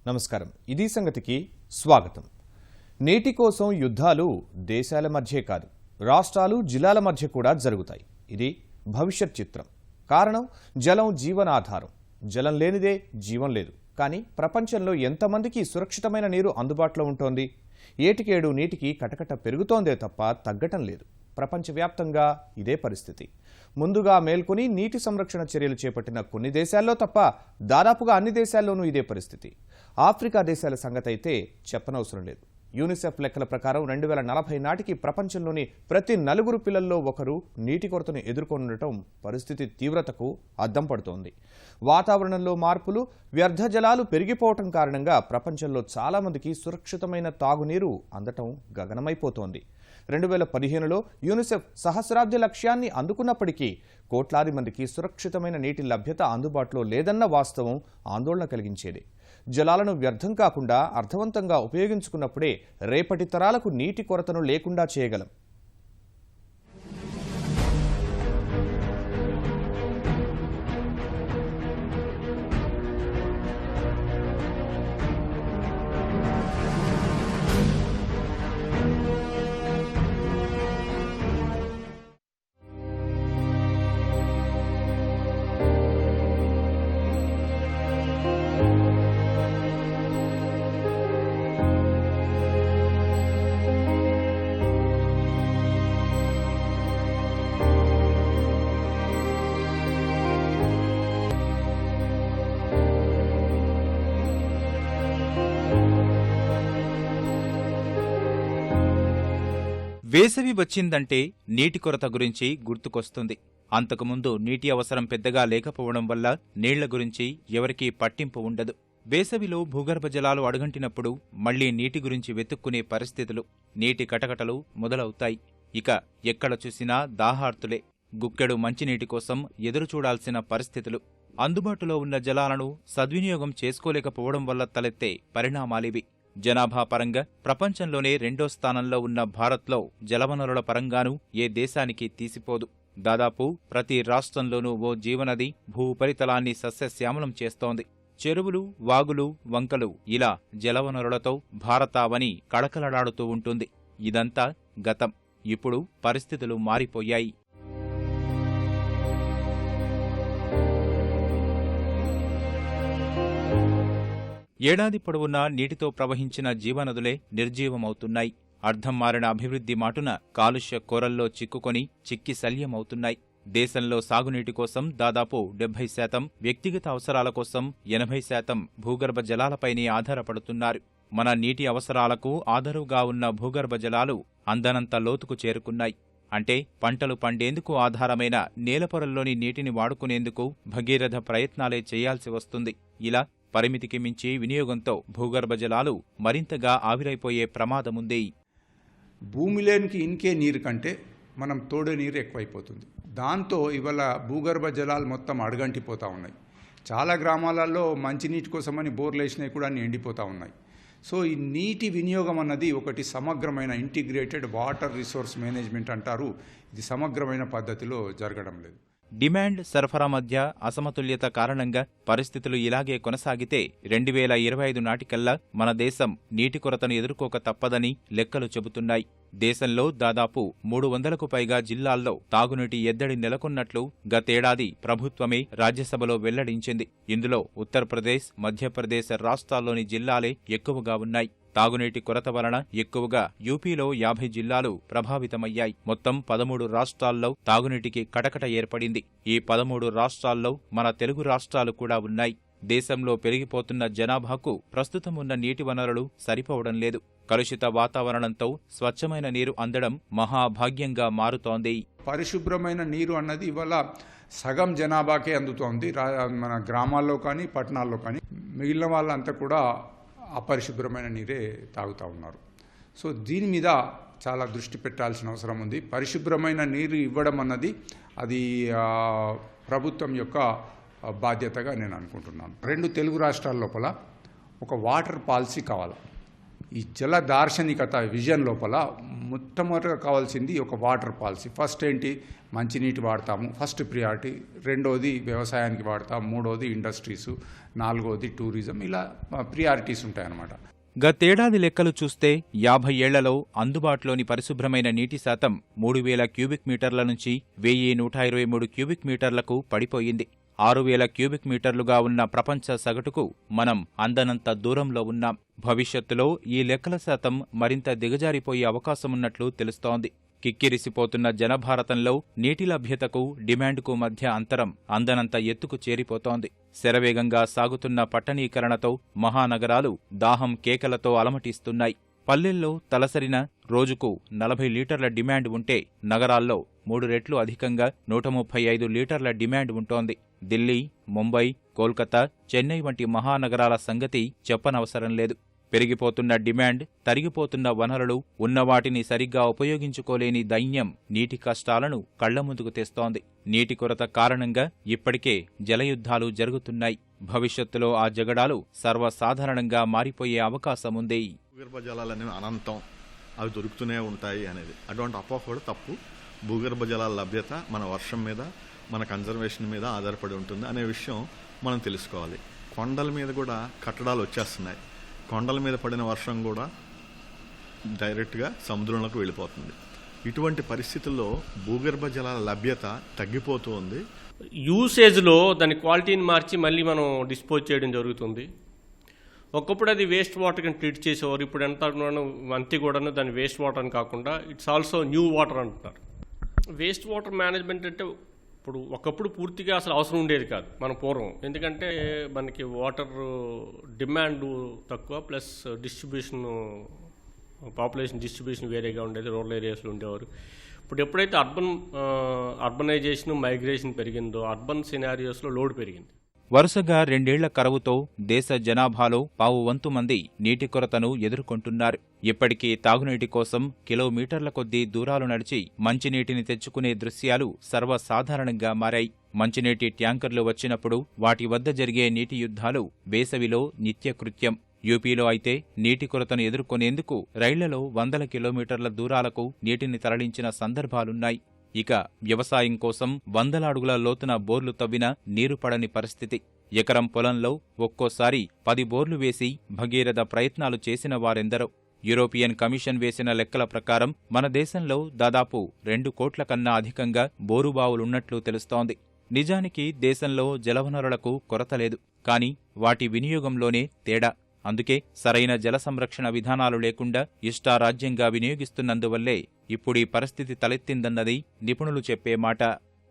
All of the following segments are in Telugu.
నమస్కారం. ఇది సంగతికి స్వాగతం. నీటి కోసం యుద్ధాలు దేశాల మధ్యే కాదు, రాష్ట్రాలు జిల్లాల మధ్య కూడా జరుగుతాయి. ఇది భవిష్యత్ చిత్రం. కారణం జలం జీవనాధారం. జలం లేనిదే జీవం లేదు. కానీ ప్రపంచంలో ఎంతమందికి సురక్షితమైన నీరు అందుబాటులో ఉంటోంది? ఏటికేడు నీటికి కటకట పెరుగుతోందే తప్ప తగ్గటం లేదు. ప్రపంచవ్యాప్తంగా ఇదే పరిస్థితి. ముందుగా మేల్కొని నీటి సంరక్షణ చర్యలు చేపట్టిన కొన్ని దేశాల్లో తప్ప దాదాపుగా అన్ని దేశాల్లోనూ ఇదే పరిస్థితి. ఆఫ్రికా దేశాల సంగతి అయితే చెప్పనవసరం లేదు. యూనిసెఫ్ లెక్కల ప్రకారం 2040 నాటికి ప్రపంచంలోని ప్రతి 4 పిల్లల్లో ఒకరు నీటి కొరతను ఎదుర్కొనడం పరిస్థితి తీవ్రతకు అద్దం పడుతోంది. వాతావరణంలో మార్పులు, వ్యర్థ జలాలు పెరిగిపోవటం కారణంగా ప్రపంచంలో చాలా మందికి సురక్షితమైన తాగునీరు అందటం గగనమైపోతోంది. 2015లో యూనిసెఫ్ సహస్రాబ్ది లక్ష్యాన్ని అందుకున్నప్పటికీ కోట్లాది మందికి సురక్షితమైన నీటి లభ్యత అందుబాటులో లేదన్న వాస్తవం ఆందోళన కలిగించేది. జలాలను వ్యర్థం కాకుండా అర్థవంతంగా ఉపయోగించుకున్నప్పుడే రేపటి తరాలకు నీటి కొరతను లేకుండా చేయగలం. వేసవి వచ్చిందంటే నీటి కొరత గురించి గుర్తుకొస్తుంది. అంతకుముందు నీటి అవసరం పెద్దగా లేకపోవడం వల్ల నీళ్ల గురించి ఎవరికీ పట్టింపు ఉండదు. వేసవిలో భూగర్భ జలాలు అడుగంటినప్పుడు మళ్లీ నీటి గురించి వెతుక్కునే పరిస్థితులు, నీటి కటకటలు మొదలవుతాయి. ఇక ఎక్కడ చూసినా దాహార్తులే. గుక్కెడు మంచినీటి కోసం ఎదురుచూడాల్సిన పరిస్థితులు. అందుబాటులో ఉన్న జలాలను సద్వినియోగం చేసుకోలేకపోవడం వల్ల తలెత్తే పరిణామాలివి. జనాభా పరంగా ప్రపంచంలోనే 2వ స్థానంలో ఉన్న భారత్లో జలవనరుల పరంగానూ ఏ దేశానికి తీసిపోదు. దాదాపు ప్రతి రాష్ట్రంలోనూ ఓ జీవనది భూ ఉపరితలాన్ని సస్యశ్యామలం చేస్తోంది. చెరువులు, వాగులు, వంకలు ఇలా జలవనరులతో భారతావని కళకళలాడుతూ ఉంటుంది. ఇదంతా గతం. ఇప్పుడు పరిస్థితులు మారిపోయాయి. ఏడాది పొడవునా నీటితో ప్రవహించిన జీవనదులే నిర్జీవమవుతున్నాయి. అర్థం మారిన అభివృద్ధి మాటున కాలుష్య కోరల్లో చిక్కుకొని చిక్కి శల్యమవుతున్నాయి. దేశంలో సాగునీటి కోసం దాదాపు 70%, వ్యక్తిగత అవసరాల కోసం 80% భూగర్భ జలాలపైనే ఆధారపడుతున్నారు. మన నీటి అవసరాలకు ఆదరువుగా ఉన్న భూగర్భ జలాలు అందనంత లోతుకు చేరుకున్నాయి. అంటే పంటలు పండేందుకు ఆధారమైన నేలపొరల్లోని నీటిని వాడుకునేందుకు భగీరథ ప్రయత్నాలే చేయాల్సి వస్తుంది. ఇలా పరిమితికి మించి వినియోగంతో భూగర్భ జలాలు మరింతగా ఆవిరైపోయే ప్రమాదముంది. భూమిలోనికి ఇంకే నీరు కంటే మనం తోడే నీరు ఎక్కువైపోతుంది. దాంతో ఇవాళ భూగర్భ జలాలు మొత్తం అడుగంటిపోతూ ఉన్నాయి. చాలా గ్రామాలలో మంచినీటి కోసమని బోర్లు వేసినవి కూడా అన్ని ఎండిపోతూ ఉన్నాయి. సో ఈ నీటి వినియోగం అన్నది ఒకటి సమగ్రమైన ఇంటిగ్రేటెడ్ వాటర్ రిసోర్స్ మేనేజ్మెంట్ అంటారు. ఇది సమగ్రమైన పద్ధతిలో జరగడం లేదు. డిమాండ్, సరఫరా మధ్య అసమతుల్యత కారణంగా పరిస్థితులు ఇలాగే కొనసాగితే 2025 నాటికల్లా మన దేశం నీటి కొరతను ఎదుర్కోక తప్పదని లెక్కలు చెబుతున్నాయి. దేశంలో దాదాపు 300కు పైగా జిల్లాల్లో తాగునీటి ఎద్దడి నెలకొన్నట్లు గతేడాది ప్రభుత్వమే రాజ్యసభలో వెల్లడించింది. ఇందులో ఉత్తరప్రదేశ్, మధ్యప్రదేశ్ రాష్ట్రాల్లోని జిల్లాలే ఎక్కువగా ఉన్నాయి. తాగునీటి కొరత వలన ఎక్కువగా యూపీలో 50 జిల్లాలు ప్రభావితమయ్యాయి. మొత్తం 13 రాష్ట్రాల్లో తాగునీటికి కటకట ఏర్పడింది. ఈ 13 రాష్ట్రాల్లో మన తెలుగు రాష్ట్రాలు కూడా ఉన్నాయి. దేశంలో పెరిగిపోతున్న జనాభాకు ప్రస్తుతం ఉన్న నీటి వనరులు సరిపోవడం లేదు. కలుషిత వాతావరణంతో స్వచ్ఛమైన నీరు అందడం మహాభాగ్యంగా మారుతోంది. పరిశుభ్రమైన నీరు అన్నది ఇవాళ సగం జనాభాకే అందుతోంది. మన గ్రామాల్లో కానీ పట్టణాల్లో కానీ. మిగిలిన వాళ్ళంతా కూడా అపరిశుభ్రమైన నీరే తాగుతూ ఉన్నారు. సో దీని మీద చాలా దృష్టి పెట్టాల్సిన అవసరం ఉంది. పరిశుభ్రమైన నీరు ఇవ్వడం అన్నది అది ప్రభుత్వం యొక్క బాధ్యతగా నేను అనుకుంటున్నాను. 2 తెలుగు రాష్ట్రాల లోపల ఒక వాటర్ పాలసీ కావాలి. ఈ జల దార్శనికత విజన్ లోపల మొట్టమొదటిగా కావాల్సింది ఒక వాటర్ పాలసీ. ఫస్ట్ ఏంటి, మంచినీటి వాడతాము, ఫస్ట్ ప్రియారిటీ. రెండోది వ్యవసాయానికి వాడతాం, మూడోది ఇండస్ట్రీసు, నాలుగోది టూరిజం. ఇలా ప్రియారిటీస్ ఉంటాయన్నమాట. గతేడాది లెక్కలు చూస్తే 50 ఏళ్లలో అందుబాటులోని పరిశుభ్రమైన నీటి శాతం 3000 క్యూబిక్ మీటర్ల నుంచి 1123 క్యూబిక్ మీటర్లకు పడిపోయింది. 6000 క్యూబిక్ మీటర్లుగా ఉన్న ప్రపంచ సగటుకు మనం అందనంత దూరంలో ఉన్నాం. భవిష్యత్తులో ఈ లెక్కల శాతం మరింత దిగజారిపోయే అవకాశమున్నట్లు తెలుస్తోంది. కిక్కిరిసిపోతున్న జనభారతంలో నీటి లభ్యతకు డిమాండ్కు మధ్య అంతరం అందనంత ఎత్తుకు చేరిపోతోంది. శరవేగంగా సాగుతున్న పట్టణీకరణతో మహానగరాలు దాహం కేకలతో అలమటిస్తున్నాయి. పల్లెల్లో తలసరిన రోజుకు 40 లీటర్ల డిమాండ్ ఉంటే నగరాల్లో 3 రెట్లు అధికంగా 135 లీటర్ల డిమాండ్ ఉంటోంది. ఢిల్లీ, ముంబై, కోల్కతా, చెన్నై వంటి మహానగరాల సంగతి చెప్పనవసరం లేదు. పెరిగిపోతున్న డిమాండ్, తరిగిపోతున్న వనరులు, ఉన్నవాటిని సరిగ్గా ఉపయోగించుకోలేని దైన్యం నీటి కష్టాలను కళ్ల ముందుకు తెస్తోంది. నీటి కొరత కారణంగా ఇప్పటికే జలయుద్ధాలు జరుగుతున్నాయి. భవిష్యత్తులో ఆ జగడాలు సర్వసాధారణంగా మారిపోయే అవకాశముంది. భూగర్భ జలాలు అనేవి అనంతం, అవి దొరుకుతూనే ఉంటాయి అనేది అటువంటి అపోహ కూడా తప్పు. భూగర్భ జలాల లభ్యత మన వర్షం మీద, మన కన్జర్వేషన్ మీద ఆధారపడి ఉంటుంది అనే విషయం మనం తెలుసుకోవాలి. కొండల మీద కూడా కట్టడాలు వచ్చేస్తున్నాయి. కొండల మీద పడిన వర్షం కూడా డైరెక్ట్గా సముద్రంలోకి వెళ్ళిపోతుంది. ఇటువంటి పరిస్థితుల్లో భూగర్భ జలాల లభ్యత తగ్గిపోతూ ఉంది. యూసేజ్లో దాని క్వాలిటీని మార్చి మళ్ళీ మనం డిస్పోజ్ చేయడం జరుగుతుంది. ఒకప్పుడు అది వేస్ట్ వాటర్ కింద ట్రీట్ చేసేవారు. ఇప్పుడు ఎంత అంతే కూడా దాని వేస్ట్ వాటర్ అని కాకుండా ఇట్స్ ఆల్సో న్యూ వాటర్ అంటున్నారు. వేస్ట్ వాటర్ మేనేజ్మెంట్ అంటే ఇప్పుడు ఒకప్పుడు పూర్తిగా అసలు అవసరం ఉండేది కాదు మన పూర్వం. ఎందుకంటే మనకి వాటర్ డిమాండ్ తక్కువ, ప్లస్ డిస్ట్రిబ్యూషన్, పాపులేషన్ డిస్ట్రిబ్యూషన్ వేరేగా ఉండేది. రూరల్ ఏరియాస్లో ఉండేవారు. ఇప్పుడు ఎప్పుడైతే అర్బనైజేషన్, మైగ్రేషన్ పెరిగిందో అర్బన్ సినారియోస్లో లోడ్ పెరిగింది. వరుసగా 2 ఏళ్ల కరువుతో దేశ జనాభాలో 1/4 మంది నీటి కొరతను ఎదుర్కొంటున్నారు. ఇప్పటికీ తాగునీటి కోసం కిలోమీటర్ల కొద్దీ దూరాలు నడిచి మంచినీటిని తెచ్చుకునే దృశ్యాలు సర్వసాధారణంగా మారాయి. మంచినీటి ట్యాంకర్లు వచ్చినప్పుడు వాటి వద్ద జరిగే నీటి యుద్ధాలు వేసవిలో నిత్యకృత్యం. యూపీలో అయితే నీటి కొరతను ఎదుర్కొనేందుకు రైళ్లలో 100 కిలోమీటర్ల దూరాలకు నీటిని తరలించిన సందర్భాలున్నాయి. ఇక వ్యవసాయం కోసం 100 అడుగుల లోతున బోర్లు తవ్వినా నీరు పడని పరిస్థితి. ఎకరం పొలంలో ఒక్కోసారి 10 బోర్లు వేసి భగీరథ ప్రయత్నాలు చేసిన వారెందరో. యూరోపియన్ కమిషన్ వేసిన లెక్కల ప్రకారం మన దేశంలో దాదాపు 2 కోట్ల కన్నా అధికంగా బోరుబావులున్నట్లు తెలుస్తోంది. నిజానికి దేశంలో జలవనరులకు కొరత లేదు, కానీ వాటి వినియోగంలోనే తేడా. అందుకే సరైన జల సంరక్షణ విధానాలు లేకుండా ఇష్టారాజ్యంగా వినియోగిస్తున్నందువల్లే ఇప్పుడీ పరిస్థితి తలెత్తిందన్నది నిపుణులు చెప్పే మాట.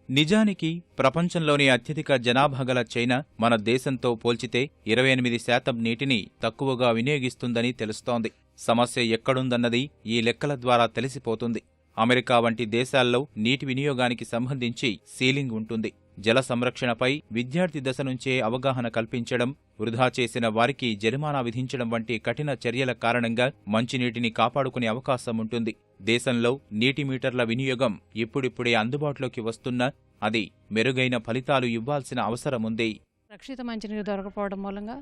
నిజానికి ప్రపంచంలోని అత్యధిక జనాభా గల చైనా మన దేశంతో పోల్చితే 28% నీటిని తక్కువగా వినియోగిస్తుందని తెలుస్తోంది. సమస్య ఎక్కడుందన్నది ఈ లెక్కల ద్వారా తెలిసిపోతుంది. అమెరికా వంటి దేశాల్లో నీటి వినియోగానికి సంబంధించి సీలింగ్ ఉంటుంది. జల సంరక్షణపై విద్యార్థి దశ నుంచే అవగాహన కల్పించడం, వృధా చేసిన వారికి జరిమానా విధించడం వంటి కఠిన చర్యల కారణంగా మంచినీటిని కాపాడుకునే అవకాశం ఉంటుంది. దేశంలో నీటి మీటర్ల వినియోగం ఇప్పుడిప్పుడే అందుబాటులోకి వస్తున్నా అది మెరుగైన ఫలితాలు ఇవ్వాల్సిన అవసరముంది. రక్షిత మంచినీరు దొరకపోవడం మూలంగా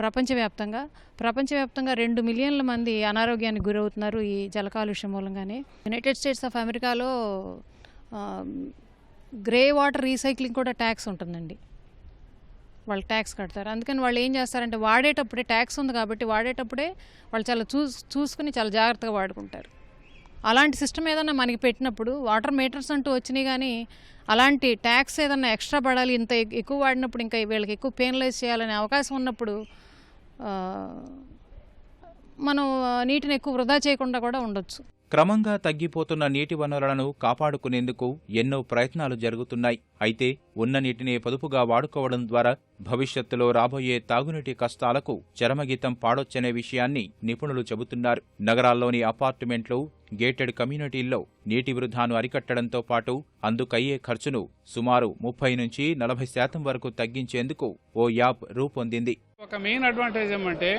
ప్రపంచవ్యాప్తంగా 2 మిలియన్ల మంది అనారోగ్యానికి గురవుతున్నారు ఈ జల కాలుష్యం మూలంగానే. యునైటెడ్ స్టేట్స్ ఆఫ్ అమెరికాలో గ్రే వాటర్ రీసైక్లింగ్ కూడా ట్యాక్స్ ఉంటుందండి. వాళ్ళు ట్యాక్స్ కడతారు. అందుకని వాళ్ళు ఏం చేస్తారంటే వాడేటప్పుడే ట్యాక్స్ ఉంది కాబట్టి వాడేటప్పుడే వాళ్ళు చాలా చూసుకుని చాలా జాగ్రత్తగా వాడుకుంటారు. అలాంటి సిస్టమ్ ఏదన్నా మనకి పెట్టినప్పుడు వాటర్ మీటర్స్ అంటూ వచ్చినాయి, కానీ అలాంటి ట్యాక్స్ ఏదన్నా ఎక్స్ట్రా పడాలి, ఇంత ఎక్కువ వాడినప్పుడు ఇంకా వీళ్ళకి ఎక్కువ పెనలైజ్ చేయాలనే అవకాశం ఉన్నప్పుడు మనం నీటిని ఎక్కువ వృధా చేయకుండా కూడా ఉండొచ్చు. క్రమంగా తగ్గిపోతున్న నీటి వనరులను కాపాడుకునేందుకు ఎన్నో ప్రయత్నాలు జరుగుతున్నాయి. అయితే ఉన్న నీటిని పొదుపుగా వాడుకోవడం ద్వారా భవిష్యత్తులో రాబోయే తాగునీటి కష్టాలకు చరమగీతం పాడొచ్చనే విషయాన్ని నిపుణులు చెబుతున్నారు. నగరాల్లోని అపార్ట్మెంట్లు, గేటెడ్ కమ్యూనిటీల్లో నీటి వృధాను అరికట్టడంతో పాటు అందుకయ్యే ఖర్చును సుమారు 30 నుంచి 40% వరకు తగ్గించేందుకు ఓ యాప్ రూపొందింది. ఒక మెయిన్ అడ్వాంటేజ్ ఏమంటే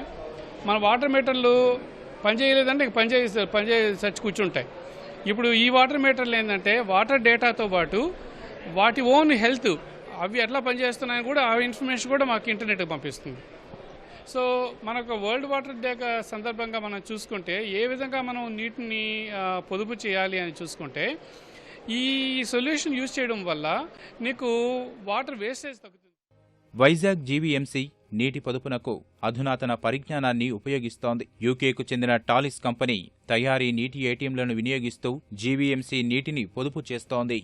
మన వాటర్ మీటర్లు పనిచేయలేదంటే పనిచేసి చచ్చి కూర్చుంటాయి. ఇప్పుడు ఈ వాటర్ మీటర్లు ఏంటంటే వాటర్ డేటాతో పాటు వాటి ఓన్ హెల్త్ అవి ఎట్లా పనిచేస్తున్నాయని కూడా ఆ ఇన్ఫర్మేషన్ కూడా మాకు ఇంటర్నెట్కి పంపిస్తుంది. సో మనకు వరల్డ్ వాటర్ డే సందర్భంగా మనం చూసుకుంటే ఏ విధంగా మనం నీటిని పొదుపు చేయాలి అని చూసుకుంటే ఈ సొల్యూషన్ యూజ్ చేయడం వల్ల నీకు వాటర్ వేస్టేజ్ తగ్గుతుంది. వైజాగ్ జీవీఎంసీ నీటి పొదుపునకు అధునాతన పరిజ్ఞానాన్ని ఉపయోగిస్తోంది. యూకేకు చెందిన టాలిస్ కంపెనీ తయారీ నీటి ఏటీఎంలను వినియోగిస్తూ జీవీఎంసీ నీటిని పొదుపు చేస్తోంది.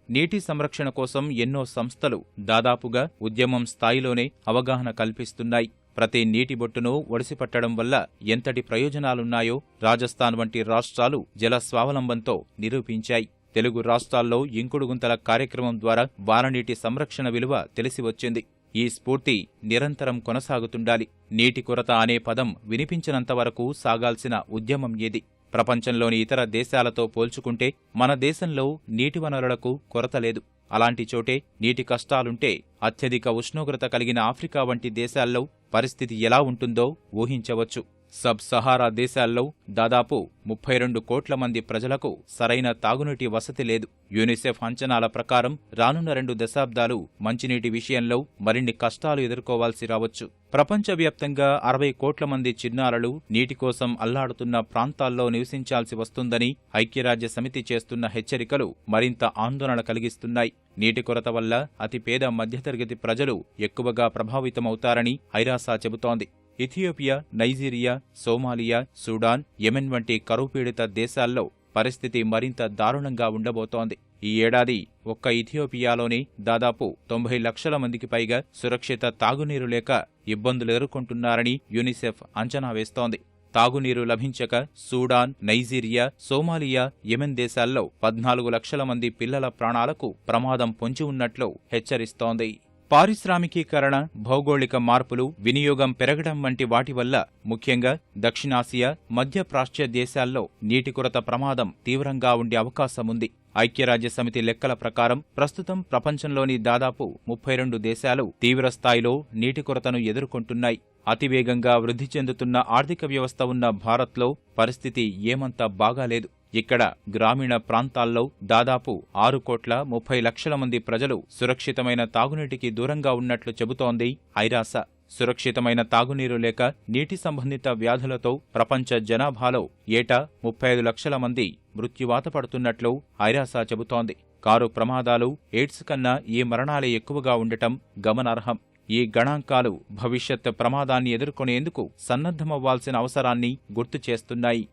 నీటి సంరక్షణ కోసం ఎన్నో సంస్థలు దాదాపుగా ఉద్యమం స్థాయిలోనే అవగాహన కల్పిస్తున్నాయి. ప్రతి నీటి బొట్టును ఒడిసిపట్టడం వల్ల ఎంతటి ప్రయోజనాలున్నాయో రాజస్థాన్ వంటి రాష్ట్రాలు జల స్వావలంబనతో నిరూపించాయి. తెలుగు రాష్ట్రాల్లో ఇంకుడు గుంతల కార్యక్రమం ద్వారా వాననీటి సంరక్షణ విలువ తెలిసివచ్చింది. ఈ స్ఫూర్తి నిరంతరం కొనసాగుతుండాలి. నీటి కొరత అనే పదం వినిపించినంతవరకు సాగాల్సిన ఉద్యమం ఏది? ప్రపంచంలోని ఇతర దేశాలతో పోల్చుకుంటే మన దేశంలో నీటి వనరులకు కొరత లేదు. అలాంటి చోటే నీటి కష్టాలుంటే అత్యధిక ఉష్ణోగ్రత కలిగిన ఆఫ్రికా వంటి దేశాల్లో పరిస్థితి ఎలా ఉంటుందో ఊహించవచ్చు. సబ్ సహారా దేశాల్లో దాదాపు 32 కోట్ల మంది ప్రజలకు సరైన తాగునీటి వసతి లేదు. యూనిసెఫ్ అంచనాల ప్రకారం రానున్న 2 దశాబ్దాలు మంచినీటి విషయంలో మరిన్ని కష్టాలు ఎదుర్కోవాల్సి రావచ్చు. ప్రపంచవ్యాప్తంగా 60 కోట్ల మంది చిన్నారులు నీటి కోసం అల్లాడుతున్న ప్రాంతాల్లో నివసించాల్సి వస్తుందని ఐక్యరాజ్య సమితి చేస్తున్న హెచ్చరికలు మరింత ఆందోళన కలిగిస్తున్నాయి. నీటి కొరత వల్ల అతిపేద మధ్యతరగతి ప్రజలు ఎక్కువగా ప్రభావితమవుతారని ఐరాసా చెబుతోంది. Ethiopia, Nigeria, Somalia, Sudan, Yemen వంటి కరువుపీడిత దేశాల్లో పరిస్థితి మరింత దారుణంగా ఉండబోతోంది. ఈ ఏడాది ఒక్క ఇథియోపియాలోనే దాదాపు 90 లక్షల మందికి పైగా సురక్షిత తాగునీరు లేక ఇబ్బందులు ఎదుర్కొంటున్నారని యూనిసెఫ్ అంచనా వేస్తోంది. తాగునీరు లభించక సూడాన్, నైజీరియా, సోమాలియా, యెమెన్ దేశాల్లో 14 లక్షల మంది పిల్లల ప్రాణాలకు ప్రమాదం పొంచి ఉన్నట్లు హెచ్చరిస్తోంది. పారిశ్రామికీకరణ, భౌగోళిక మార్పులు, వినియోగం పెరగడం వంటి వాటి వల్ల ముఖ్యంగా దక్షిణాసియా, మధ్యప్రాచ్య దేశాల్లో నీటి కొరత ప్రమాదం తీవ్రంగా ఉండే అవకాశముంది. ఐక్యరాజ్యసమితి లెక్కల ప్రకారం ప్రస్తుతం ప్రపంచంలోని దాదాపు 32 దేశాలు తీవ్రస్థాయిలో నీటి కొరతను ఎదుర్కొంటున్నాయి. అతివేగంగా వృద్ధి చెందుతున్న ఆర్థిక వ్యవస్థ ఉన్న భారత్లో పరిస్థితి ఏమంత బాగాలేదు. ఇక్కడ గ్రామీణ ప్రాంతాల్లో దాదాపు 6 కోట్ల 30 లక్షల మంది ప్రజలు సురక్షితమైన తాగునీటికి దూరంగా ఉన్నట్లు చెబుతోంది ఐరాస. సురక్షితమైన తాగునీరు లేక నీటి సంబంధిత వ్యాధులతో ప్రపంచ జనాభాలో ఏటా 35 లక్షల మంది మృత్యువాత పడుతున్నట్లు ఐరాస చెబుతోంది. కారు ప్రమాదాలు, ఎయిడ్స్ కన్నా ఈ మరణాలే ఎక్కువగా ఉండటం గమనార్హం. ఈ గణాంకాలు భవిష్యత్ ప్రమాదాన్ని ఎదుర్కొనేందుకు సన్నద్ధమవ్వాల్సిన అవసరాన్ని గుర్తు చేస్తున్నాయి.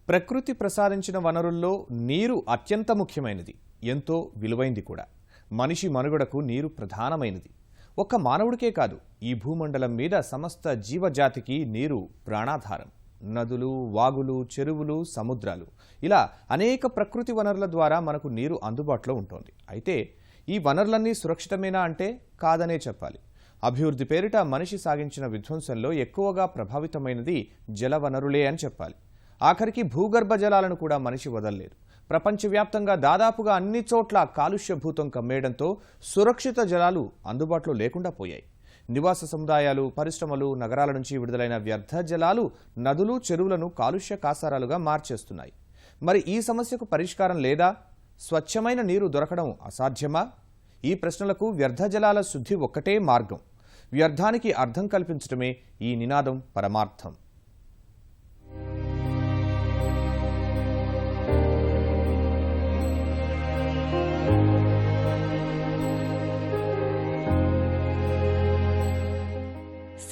ప్రకృతి ప్రసాదించిన వనరుల్లో నీరు అత్యంత ముఖ్యమైనది, ఎంతో విలువైంది కూడా. మనిషి మనుగడకు నీరు ప్రధానమైనది. ఒక్క మానవుడికే కాదు, ఈ భూమండలం మీద సమస్త జీవజాతికి నీరు ప్రాణాధారం. నదులు, వాగులు, చెరువులు, సముద్రాలు ఇలా అనేక ప్రకృతి వనరుల ద్వారా మనకు నీరు అందుబాటులో ఉంటుంది. అయితే ఈ వనరులన్నీ సురక్షితమేనా అంటే కాదనే చెప్పాలి. అభివృద్ధి పేరిట మనిషి సాగించిన విధ్వంసంలో ఎక్కువగా ప్రభావితమైనది జల వనరులే అని చెప్పాలి. ఆఖరికి భూగర్భ జలాలను కూడా మనిషి వదల్లేదు. ప్రపంచవ్యాప్తంగా దాదాపుగా అన్ని చోట్ల కాలుష్యభూతం కమ్మేయడంతో సురక్షిత జలాలు అందుబాటులో లేకుండా పోయాయి. నివాస సముదాయాలు, పరిశ్రమలు, నగరాల నుంచి విడుదలైన వ్యర్థ జలాలు నదులు, చెరువులను కాలుష్య కాసారాలుగా మార్చేస్తున్నాయి. మరి ఈ సమస్యకు పరిష్కారం లేదా? స్వచ్ఛమైన నీరు దొరకడం అసాధ్యమా? ఈ ప్రశ్నలకు వ్యర్థ జలాల శుద్ధి ఒక్కటే మార్గం. వ్యర్థానికి అర్థం కల్పించడమే ఈ నినాదం పరమార్థం.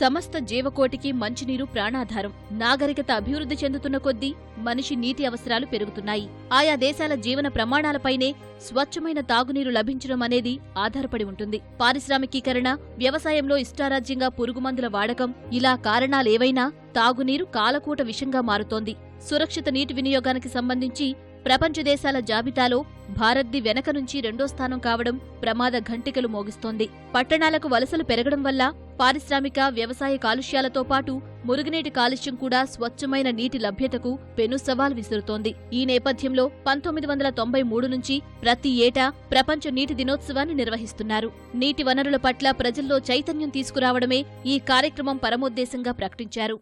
సమస్త జీవకోటికి మంచినీరు ప్రాణాధారం. నాగరికత అభివృద్ధి చెందుతున్న కొద్దీ మనిషి నీటి అవసరాలు పెరుగుతున్నాయి. ఆయా దేశాల జీవన ప్రమాణాలపైనే స్వచ్ఛమైన తాగునీరు లభించడం అనేది ఆధారపడి ఉంటుంది. పారిశ్రామికీకరణ, వ్యవసాయంలో ఇష్టారాజ్యంగా పురుగుమందుల వాడకం, ఇలా కారణాలేవైనా తాగునీరు కాలకూట విషంగా మారుతోంది. సురక్షిత నీటి వినియోగానికి సంబంధించి ప్రపంచ దేశాల జాబితాలో భారత్ది వెనక నుంచి 2వ స్థానం కావడం ప్రమాద ఘంటికలు మోగిస్తోంది. పట్టణాలకు వలసలు పెరగడం వల్ల పారిశ్రామిక, వ్యవసాయ కాలుష్యాలతో పాటు మురుగునీటి కాలుష్యం కూడా స్వచ్ఛమైన నీటి లభ్యతకు పెను సవాల్ విసురుతోంది. ఈ నేపథ్యంలో 1993 నుంచి ప్రతి ఏటా ప్రపంచ నీటి దినోత్సవాన్ని నిర్వహిస్తున్నారు. నీటి వనరుల పట్ల ప్రజల్లో చైతన్యం తీసుకురావడమే ఈ కార్యక్రమం పరమోద్దేశంగా ప్రకటించారు.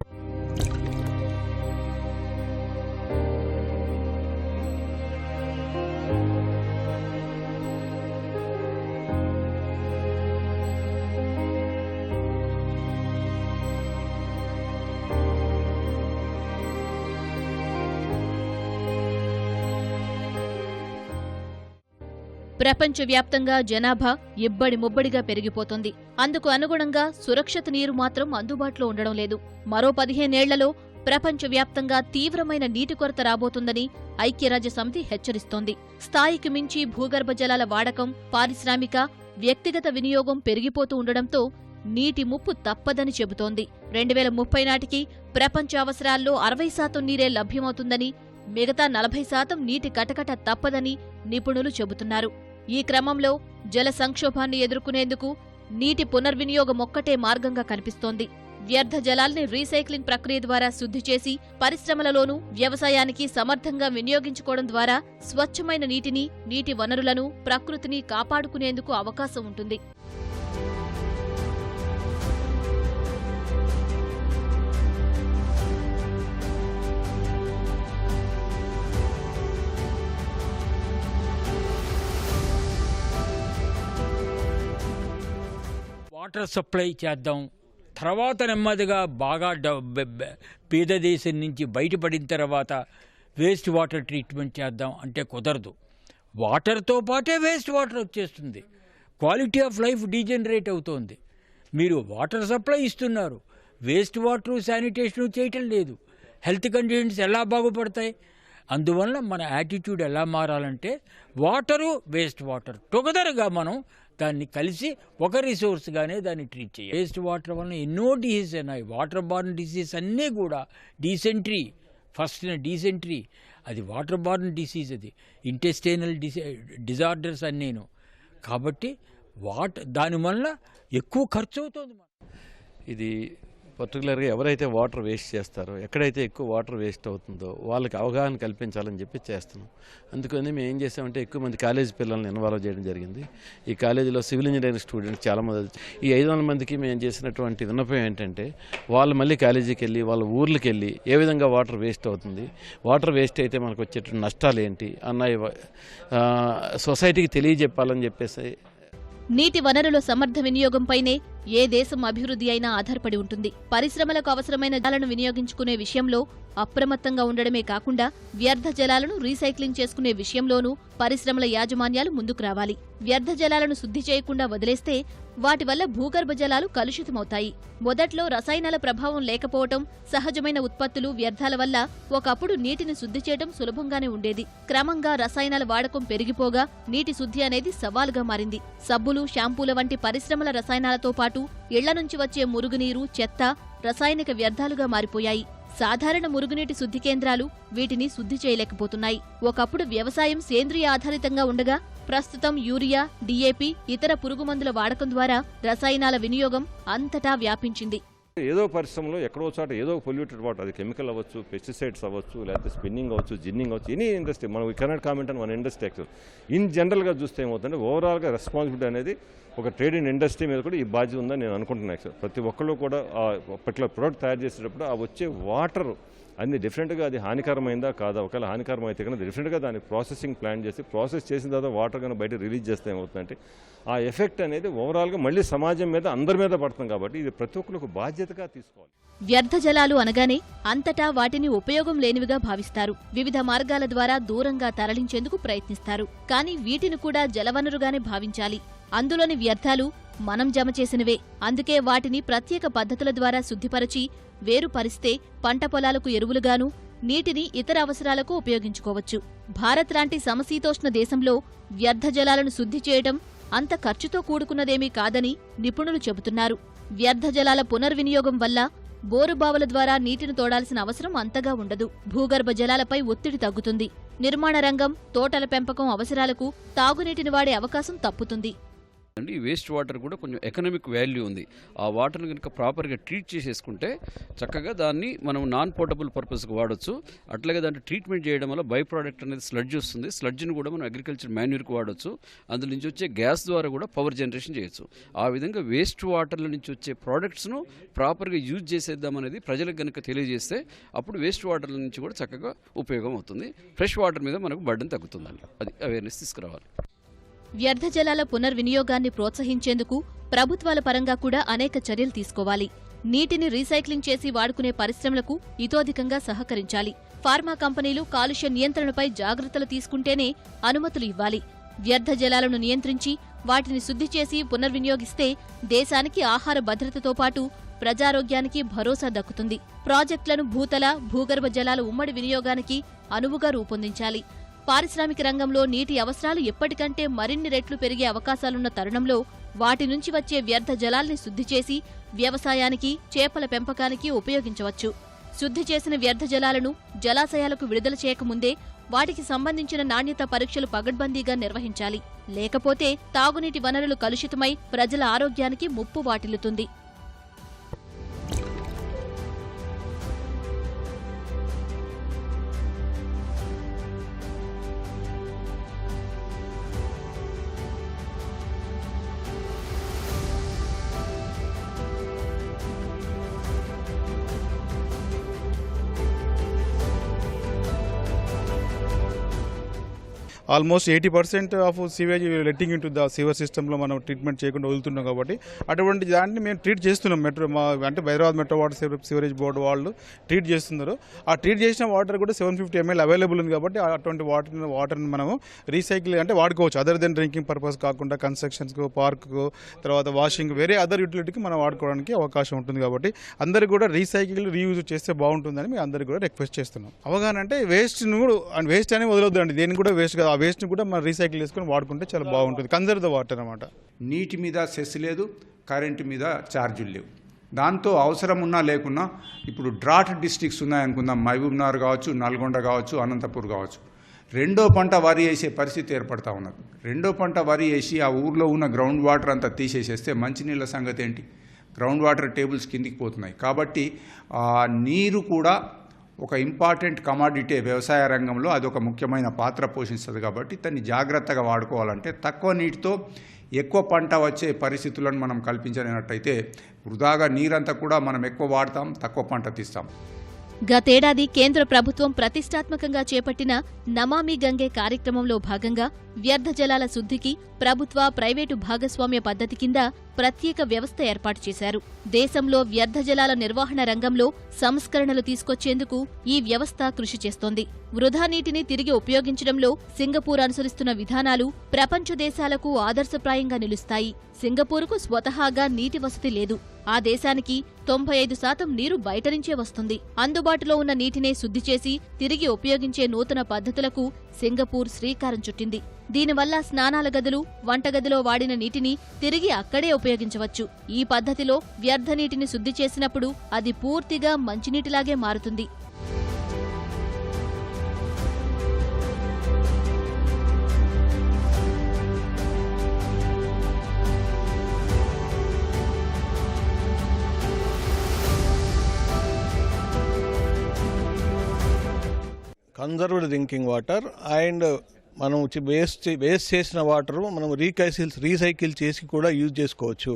ప్రపంచవ్యాప్తంగా జనాభా ఇబ్బడి ముబ్బడిగా పెరిగిపోతోంది. అందుకు అనుగుణంగా సురక్షిత నీరు మాత్రం అందుబాటులో ఉండడం లేదు. మరో 15 ఏళ్లలో ప్రపంచవ్యాప్తంగా తీవ్రమైన నీటి కొరత రాబోతుందని ఐక్యరాజ్యసమితి హెచ్చరిస్తోంది. స్థాయికి మించి భూగర్భ జలాల వాడకం, పారిశ్రామిక, వ్యక్తిగత వినియోగం పెరిగిపోతూ ఉండడంతో నీటి ముప్పు తప్పదని చెబుతోంది. 2030 నాటికి ప్రపంచ అవసరాల్లో 60% నీరే లభ్యమవుతుందని, మిగతా 40% నీటి కటకట తప్పదని నిపుణులు చెబుతున్నారు. ఈ క్రమంలో జల సంక్షోభాన్ని ఎదుర్కొనేందుకు నీటి పునర్వినియోగమొక్కటే మార్గంగా కనిపిస్తోంది. వ్యర్థ జలాల్ని రీసైక్లింగ్ ప్రక్రియ ద్వారా శుద్ధి చేసి పరిశ్రమలలోనూ వ్యవసాయానికి సమర్థంగా వినియోగించుకోవడం ద్వారా స్వచ్ఛమైన నీటిని, నీటి వనరులను, ప్రకృతిని కాపాడుకునేందుకు అవకాశం ఉంటుంది. వాటర్ సప్లై చేద్దాం, తర్వాత నెమ్మదిగా బాగా పేద దేశం నుంచి బయటపడిన తర్వాత వేస్ట్ వాటర్ ట్రీట్మెంట్ చేద్దాం అంటే కుదరదు. వాటర్తో పాటే వేస్ట్ వాటర్ వచ్చేస్తుంది. క్వాలిటీ ఆఫ్ లైఫ్ డీజనరేట్ అవుతోంది. మీరు వాటర్ సప్లై ఇస్తున్నారు, వేస్ట్ వాటర్ శానిటేషన్ చేయటం లేదు. హెల్త్ కండిషన్స్ ఎలా బాగుపడతాయి? అందువల్ల మన యాటిట్యూడ్ ఎలా మారాలంటే వాటరు, వేస్ట్ వాటర్ టుగెదర్గా మనం దాన్ని కలిసి ఒక రిసోర్స్గానే దాన్ని ట్రీట్ చేయాలి. వేస్ట్ వాటర్ వలన ఎన్నో డిసీజ్ ఉన్నాయి. వాటర్ బార్న్ డిసీజ్ అన్నీ కూడా డీసెంట్రీ, ఫస్ట్ డీసెంట్రీ, అది వాటర్ బార్న్ డిసీజ్, అది ఇంటెస్టైనల్ డిజార్డర్స్ అన్నీను. కాబట్టి దానివల్ల ఎక్కువ ఖర్చు అవుతుంది. ఇది పర్టికులర్గా ఎవరైతే వాటర్ వేస్ట్ చేస్తారో, ఎక్కడైతే ఎక్కువ వాటర్ వేస్ట్ అవుతుందో వాళ్ళకి అవగాహన కల్పించాలని చెప్పి చేస్తున్నాం. అందుకని మేము ఏం చేసామంటే ఎక్కువ మంది కాలేజీ పిల్లల్ని ఇన్వాల్వ్ చేయడం జరిగింది. ఈ కాలేజీలో సివిల్ ఇంజనీరింగ్ స్టూడెంట్స్ చాలామంది. ఈ 500 మందికి మేము చేసినటువంటి విన్నపం ఏంటంటే వాళ్ళు మళ్ళీ కాలేజీకి వెళ్ళి వాళ్ళ ఊర్లకు వెళ్ళి ఏ విధంగా వాటర్ వేస్ట్ అవుతుంది, వాటర్ వేస్ట్ అయితే మనకు వచ్చేటువంటి నష్టాలు ఏంటి అన్న సొసైటీకి తెలియజెప్పాలని చెప్పేసి. నీటి వనరుల సమర్థ వినియోగంపైనే ఏ దేశం అభివృద్ధి అయినా ఆధారపడి ఉంటుంది. పరిశ్రమలకు అవసరమైన జలాలను వినియోగించుకునే విషయంలో అప్రమత్తంగా ఉండడమే కాకుండా వ్యర్థ జలాలను రీసైక్లింగ్ చేసుకునే విషయంలోనూ పరిశ్రమల యాజమాన్యాలు ముందుకు రావాలి. వ్యర్థ జలాలను శుద్ధి చేయకుండా వదిలేస్తే వాటి వల్ల భూగర్భ జలాలు కలుషితమవుతాయి. మొదట్లో రసాయనాల ప్రభావం లేకపోవటం, సహజమైన ఉత్పత్తులు, వ్యర్థాల వల్ల ఒకప్పుడు నీటిని శుద్ధి చేయడం సులభంగానే ఉండేది. క్రమంగా రసాయనాల వాడకం పెరిగిపోగా నీటి శుద్ధి అనేది సవాలుగా మారింది. సబ్బులు, షాంపూల వంటి పరిశ్రమల రసాయనాలతో పాటు ఇళ్ల నుంచి వచ్చే మురుగునీరు, చెత్త రసాయనిక వ్యర్థాలుగా మారిపోయాయి. సాధారణ మురుగునీటి శుద్ధి కేంద్రాలు వీటిని శుద్ధి చేయలేకపోతున్నాయి. ఒకప్పుడు వ్యవసాయం సేంద్రియ ఆధారితంగా ఉండగా ప్రస్తుతం యూరియా, డీఏపీ, ఇతర పురుగుమందుల వాడకం ద్వారా రసాయనాల వినియోగం అంతటా వ్యాపించింది. ఏదో పరిశ్రమలో ఎక్కడో చోట ఏదో పొల్యూటెడ్ వాటర్, అది కెమికల్ అవ్వచ్చు, పెస్టిసైడ్స్ అవ్వచ్చు, లేకపోతే స్పిన్నింగ్ అవ్వచ్చు, జిన్నింగ్ అవ్వచ్చు, ఎనీ ఇండస్ట్రీ. మనం కెనాట్ కామెంట్ అని మన ఇండస్ట్రీ యాక్చువల్ ఇన్ జనరల్గా చూస్తే ఏమవుతుందంటే ఓవరాల్గా రెస్పాన్సిబిలిటీ అనేది ఒక ట్రేడ్ ఇన్ ఇండస్ట్రీ మీద కూడా ఈ బాధ్యత ఉందని నేను అనుకుంటున్నాను. యాక్చువల్ ప్రతి ఒక్కళ్ళు కూడా ఆ పర్టికులర్ ప్రోడక్ట్ తయారు చేసేటప్పుడు ఆ వచ్చే వాటర్ అన్ని డిఫరెంట్గా అది హానికరమైందా కాదా, ఒకవేళ హానికరం అయితే కనుక డిఫరెంట్గా దాన్ని ప్రాసెసింగ్ ప్లాన్ చేసి ప్రాసెస్ చేసిన తర్వాత వాటర్ కనుక బయట రిలీజ్ చేస్తే ఏమవుతుందంటే ఆ ఎఫెక్ట్ అనేది ఓవరాల్గా మళ్ళీ సమాజం మీద అందరి మీద పడుతుంది. కాబట్టి ఇది ప్రతి ఒక్కరికి బాధ్యతగా తీసుకోవాలి. వ్యర్థ జలాలు అనగానే అంతటా వాటిని ఉపయోగం లేనివిగా భావిస్తారు. వివిధ మార్గాల ద్వారా దూరంగా తరలించేందుకు ప్రయత్నిస్తారు. కానీ వీటిని కూడా జలవనరుగానే భావించాలి. అందులోని వ్యర్థాలు మనం జమ చేసినవే. అందుకే వాటిని ప్రత్యేక పద్ధతుల ద్వారా శుద్ధిపరచి వేరుపరిస్తే పంట పొలాలకు ఎరువులుగాను, నీటిని ఇతర అవసరాలకు ఉపయోగించుకోవచ్చు. భారత్ లాంటి సమశీతోష్ణ దేశంలో వ్యర్థ జలాలను శుద్ధి చేయడం అంత ఖర్చుతో కూడుకున్నదేమీ కాదని నిపుణులు చెబుతున్నారు. వ్యర్థ జలాల పునర్వినియోగం వల్ల బోరుబావుల ద్వారా నీటిని తోడాల్సిన అవసరం అంతగా ఉండదు. భూగర్భ జలాలపై ఒత్తిడి తగ్గుతుంది. నిర్మాణ రంగం, తోటల పెంపకం అవసరాలకు తాగునీటిని వాడే అవకాశం తప్పుతుంది. అండి ఈ వేస్ట్ వాటర్ కూడా కొంచెం ఎకనామిక్ వాల్యూ ఉంది. ఆ వాటర్ని కనుక ప్రాపర్గా ట్రీట్ చేసేసుకుంటే చక్కగా దాన్ని మనం నాన్ పోర్టబుల్ పర్పస్కి వాడచ్చు. అట్లాగే దాంట్లో ట్రీట్మెంట్ చేయడం వల్ల బై ప్రోడక్ట్ అనేది స్లడ్జ్ వస్తుంది. స్లడ్జ్ని కూడా మనం అగ్రికల్చర్ మాన్యూర్కి వాడచ్చు. అందులో నుంచి వచ్చే గ్యాస్ ద్వారా కూడా పవర్ జనరేషన్ చేయొచ్చు. ఆ విధంగా వేస్ట్ వాటర్ల నుంచి వచ్చే ప్రోడక్ట్స్ను ప్రాపర్గా యూజ్ చేసేద్దామనేది ప్రజలకు కనుక తెలియజేస్తే అప్పుడు వేస్ట్ వాటర్ల నుంచి కూడా చక్కగా ఉపయోగం అవుతుంది. ఫ్రెష్ వాటర్ మీద మనకు బర్డెన్ తగ్గుతుందండి. అది అవేర్నెస్ తీసుకురావాలి. వ్యర్థ జలాల పునర్వినియోగాన్ని ప్రోత్సహించేందుకు ప్రభుత్వాల పరంగా కూడా అనేక చర్యలు తీసుకోవాలి. నీటిని రీసైక్లింగ్ చేసి వాడుకునే పరిశ్రమలకు ఇతోధికంగా సహకరించాలి. ఫార్మా కంపెనీలు కాలుష్య నియంత్రణపై జాగ్రత్తలు తీసుకుంటేనే అనుమతులు ఇవ్వాలి. వ్యర్థ జలాలను నియంత్రించి వాటిని శుద్ధి చేసి పునర్వినియోగిస్తే దేశానికి ఆహార భద్రతతో పాటు ప్రజారోగ్యానికి భరోసా దక్కుతుంది. ప్రాజెక్టులను భూతల, భూగర్భ జలాల ఉమ్మడి వినియోగానికి అనువుగా రూపొందించాలి. పారిశ్రామిక రంగంలో నీటి అవసరాలు ఎప్పటికంటే మరిన్ని రెట్లు పెరిగే అవకాశాలున్న తరుణంలో వాటి నుంచి వచ్చే వ్యర్థ జలాల్ని శుద్ధి చేసి వ్యవసాయానికి, చేపల పెంపకానికి ఉపయోగించవచ్చు. శుద్ధి చేసిన వ్యర్థ జలాలను జలాశయాలకు విడుదల చేయకముందే వాటికి సంబంధించిన నాణ్యత పరీక్షలు పగడ్బందీగా నిర్వహించాలి. లేకపోతే తాగునీటి వనరులు కలుషితమై ప్రజల ఆరోగ్యానికి ముప్పు వాటిల్లుతుంది. Almost 80% of sewage letting into the severe సిస్టంలో మనం ట్రీట్మెంట్ చేయకుండా వదులుతున్నాం కాబట్టి అటువంటి దాన్ని మేము ట్రీట్ చేస్తున్నాం. అంటే Hyderabad metro water sewerage board వాళ్ళు ట్రీట్ చేస్తున్నారు. ఆ ట్రీట్ చేసిన వాటర్ కూడా 750 ml అవైలబుల్ ఉంది కాబట్టి అటువంటి వాటర్ని మనము రీసైకిల్ అంటే వాడుకోవచ్చు. అదర్ దెన్ డ్రింకింగ్ పర్పస్ కాకుండా కన్స్ట్రక్షన్స్కు, పార్క్కు, తర్వాత వాషింగ్, వేరే అదర్ యూటిలిటీకి మనం వాడుకోవడానికి అవకాశం ఉంటుంది. కాబట్టి అందరూ కూడా రీసైకిల్, రీయూజ్ చేస్తే బాగుంటుందని మేము అందరికీ కూడా రిక్వెస్ట్ చేస్తున్నాం. అవగాహన అంటే వేస్ట్ అనేది వదలొద్దు అండి. దేనికి కూడా వేస్ట్ కాదు. వేస్ట్ని కూడా మనం రీసైకిల్ చేసుకొని వాడుకుంటే చాలా బాగుంటుంది. కన్జర్వ్ ద వాటర్ అన్నమాట. నీటి మీద సెస్ లేదు, కరెంటు మీద ఛార్జీలు లేవు. దాంతో అవసరం ఉన్నా లేకున్నా ఇప్పుడు డ్రాట్ డిస్ట్రిక్ట్స్ ఉన్నాయనుకుందాం, మహబూబ్నగర్ కావచ్చు, నల్గొండ కావచ్చు, అనంతపూర్ కావచ్చు, రెండో పంట వరి వేసే పరిస్థితి ఏర్పడతా ఉన్నది. రెండో పంట వరి వేసి ఆ ఊర్లో ఉన్న గ్రౌండ్ వాటర్ అంతా తీసేసేస్తే మంచినీళ్ళ సంగతి ఏంటి? గ్రౌండ్ వాటర్ టేబుల్స్ కిందికి పోతున్నాయి. కాబట్టి నీరు కూడా ఒక ఇంపార్టెంట్ కమాడిటీ వ్యవసాయ రంగంలో, అదొక ముఖ్యమైన పాత్ర పోషిస్తుంది. కాబట్టి దాన్ని జాగ్రత్తగా వాడుకోవాలంటే తక్కువ నీటితో ఎక్కువ పంట వచ్చే పరిస్థితులను మనం కల్పించలేనట్టయితే వృధాగా నీరంతా కూడా మనం ఎక్కువ వాడతాం, తక్కువ పంట తీస్తాం. గతేడాది కేంద్ర ప్రభుత్వం ప్రతిష్టాత్మకంగా చేపట్టిన నమామి గంగే కార్యక్రమంలో భాగంగా వ్యర్థ జలాల శుద్ధికి ప్రభుత్వ, ప్రైవేటు భాగస్వామ్య పద్ధతి కింద ప్రత్యేక వ్యవస్థ ఏర్పాటు చేశారు. దేశంలో వ్యర్థ జలాల నిర్వహణ రంగంలో సంస్కరణలు తీసుకొచ్చేందుకు ఈ వ్యవస్థ కృషి చేస్తోంది. వృధా నీటిని తిరిగి ఉపయోగించడంలో సింగపూర్ అనుసరిస్తున్న విధానాలు ప్రపంచ దేశాలకు ఆదర్శప్రాయంగా నిలుస్తాయి. సింగపూర్కు స్వతహాగా నీటి వసతి లేదు. ఆ దేశానికి 95% నీరు బయట నుంచే వస్తుంది. అందుబాటులో ఉన్న నీటినే శుద్ధి చేసి తిరిగి ఉపయోగించే నూతన పద్ధతులకు సింగపూర్ శ్రీకారం చుట్టింది. దీనివల్ల స్నానాల గదులు, వంటగదిలో వాడిన నీటిని తిరిగి అక్కడే ఉపయోగించవచ్చు. ఈ పద్ధతిలో వ్యర్థ నీటిని శుద్ధి చేసినప్పుడు అది పూర్తిగా మంచినీటిలాగే మారుతుంది. కన్జర్వ్డ్ డ్రింకింగ్ వాటర్ అండ్ మనం వేస్ట్ చేసిన వాటర్ మనం రీసైకిల్ చేసి కూడా యూజ్ చేసుకోవచ్చు.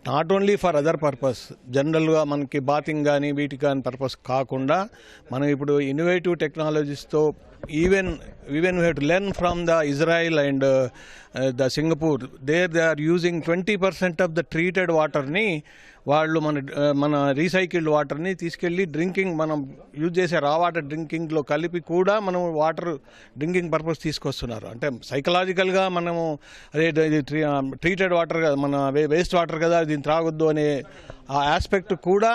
Not only for other purpose, జనరల్గా మనకి బాతింగ్ కానీ వీటికి కానీ పర్పస్ కాకుండా మనం ఇప్పుడు ఇన్నోవేటివ్ టెక్నాలజీస్తో even we have to learn from the Israel and the Singapore. They are using 20% of the treated వాటర్ని వాళ్ళు మన రీసైకిల్డ్ వాటర్ని తీసుకెళ్ళి డ్రింకింగ్, మనం యూజ్ చేసే రా వాటర్ డ్రింకింగ్లో కలిపి కూడా మనం వాటర్ డ్రింకింగ్ పర్పస్ తీసుకొస్తున్నారు. అంటే సైకలాజికల్గా మనము అదే ఇది ట్రీటెడ్ వాటర్ కదా, మన వేస్ట్ వాటర్ కదా, దీన్ని త్రాగొద్దు అనే ఆ ఆస్పెక్ట్ కూడా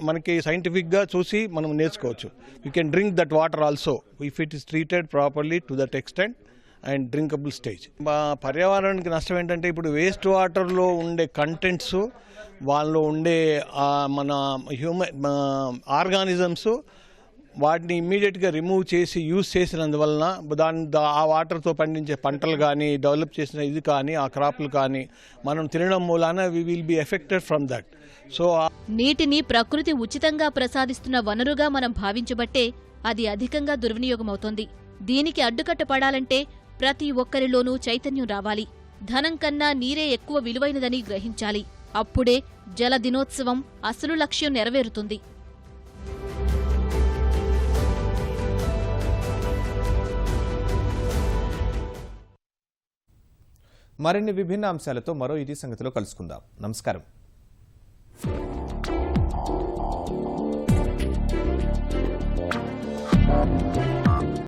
మనకి సైంటిఫిక్గా చూసి మనం నేర్చుకోవచ్చు. You can drink that water also if it is treated properly to that extent and drinkable stage. పర్యావరణానికి నష్టం ఏంటంటే ఇప్పుడు వేస్ట్ వాటర్లో ఉండే కంటెంట్స్, వాళ్ళు ఉండే మన హ్యూమన్ ఆర్గానిజమ్స్ వాటిని ఇమ్మీడియట్గా రిమూవ్ చేసి యూజ్ చేసినందువలన ఆ వాటర్తో పండించే పంటలు కానీ డెవలప్ చేసిన ఇది కానీ ఆ క్రాప్లు కానీ మనం తినడం మూలాన we will be affected from that. So నీటిని ప్రకృతి ఉచితంగా ప్రసాదిస్తున్న వనరుగా మనం భావించబట్టే అది అధికంగా దుర్వినియోగమవుతోంది. దీనికి అడ్డుకట్ట పడాలంటే ప్రతి ఒక్కరిలోనూ చైతన్యం రావాలి. ధనం కన్నా నీరే ఎక్కువ విలువైనదని గ్రహించాలి. అప్పుడే జల దినోత్సవం అసలు లక్ష్యం నెరవేరుతుంది. మరిన్ని విభిన్న అంశాలతో మరో ఇది సంగతిలో కలుసుకుందాం. నమస్కారం.